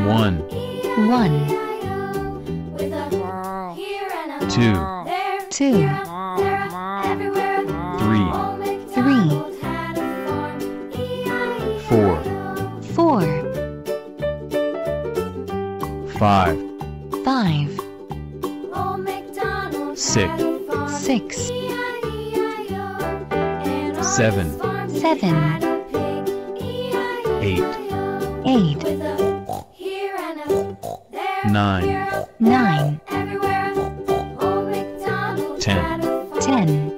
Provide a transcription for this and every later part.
One, one, two, two, three, three, four, four, five, five, six, six, seven, seven, eight, eight, nine, nine, 10. 10.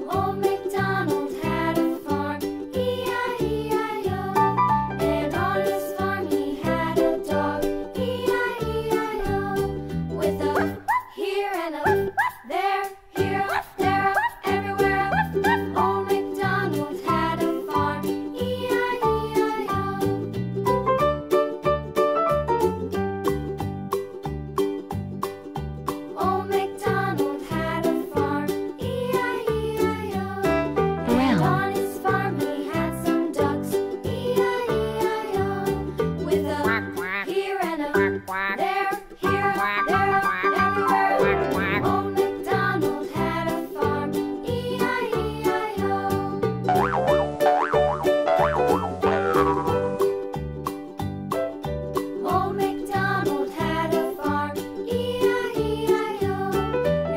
Old MacDonald had a farm, E-I-E-I-O. And on his farm he had a dog, E-I-E-I-O. With a here and a there, here, there, everywhere. Old MacDonald had a farm, E-I-E-I-O. Old MacDonald had a farm, E-I-E-I-O. And Brown. on his farm he had some ducks, E-I-E-I-O. With a here and a there, here, there, everywhere. Old MacDonald had a farm, E-I-E-I-O. Old MacDonald had a farm, E-I-E-I-O.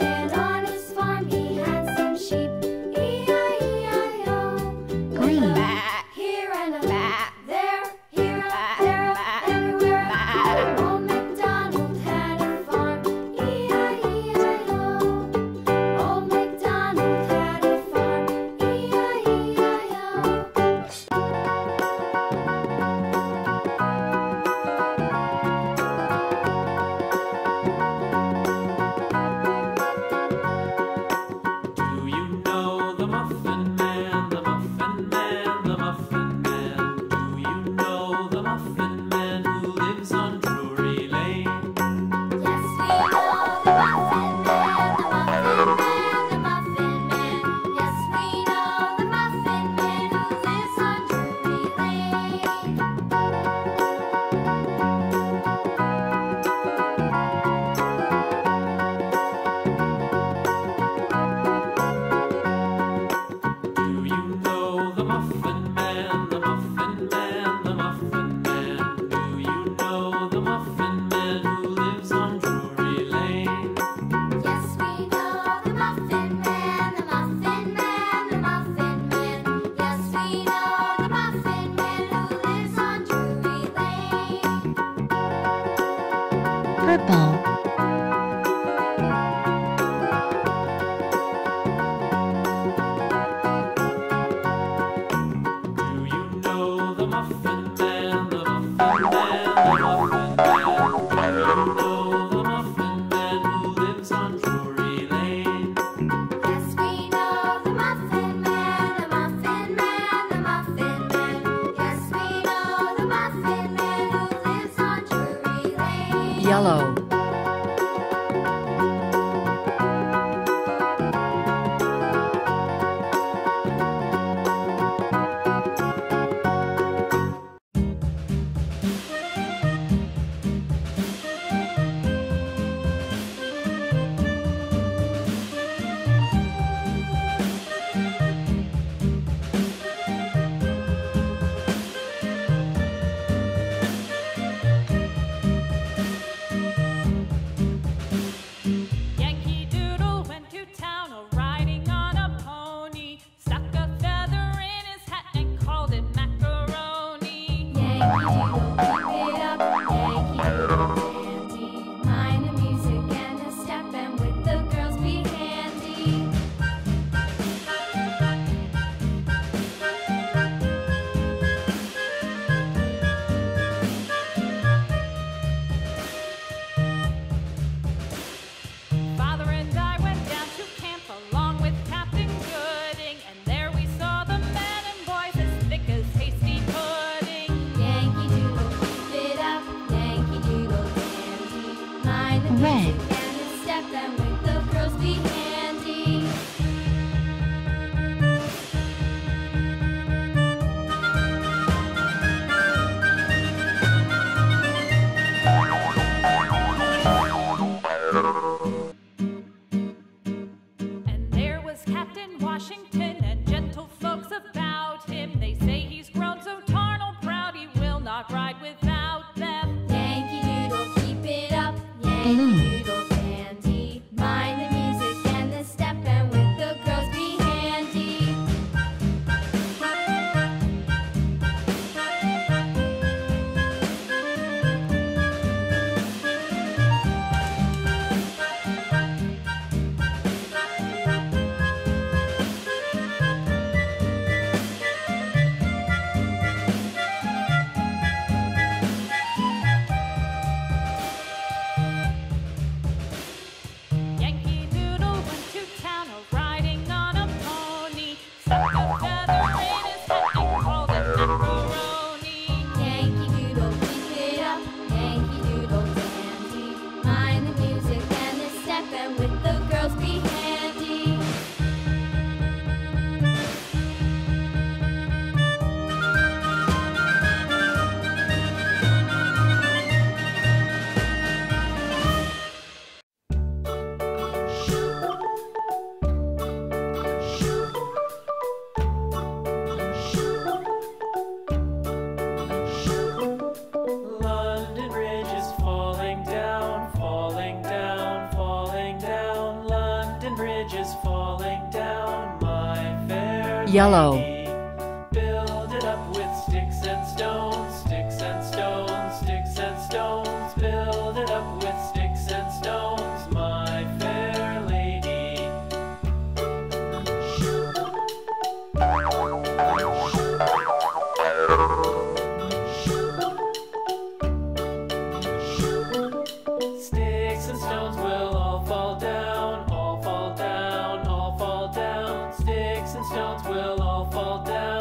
And on his farm he had some sheep, E-I-E-I-O. Green. Here and a there, here, there, everywhere. Old MacDonald had a farm, E-I-E-I-O. Old MacDonald had a farm, E-I-E-I-O. Do you know the Muffin Man, the Muffin Man, the Muffin Man? Do you know the Muffin Man who lives on Drury Lane? Yes, we know the Muffin Man, the Muffin Man, the Muffin Man. Yes, we know the Muffin Man who lives on Drury Lane. in Washington, and gentle folks about him. They say he's grown so tarnal proud he will not ride without them. Yankee Doodle, keep it up. Yankee Doodle dandy. Mind the music and the step, and with the girls be handy. Yankee Doodle went to town riding on a pony. Stuck a feather in his hat and called it macaroni. Yankee Doodle, keep it up. Yankee Doodle dandy. Mind the music and the step, and with the girls be handy. London Bridge is falling down, falling down, falling down. London Bridge is falling down, my fair Yellow. lady. Build it up with sticks and stones, sticks and stones, sticks and stones. Build it up with sticks and stones, my fair lady. Sticks and stones will all fall down, all fall down, all fall down. Sticks and stones will all fall down.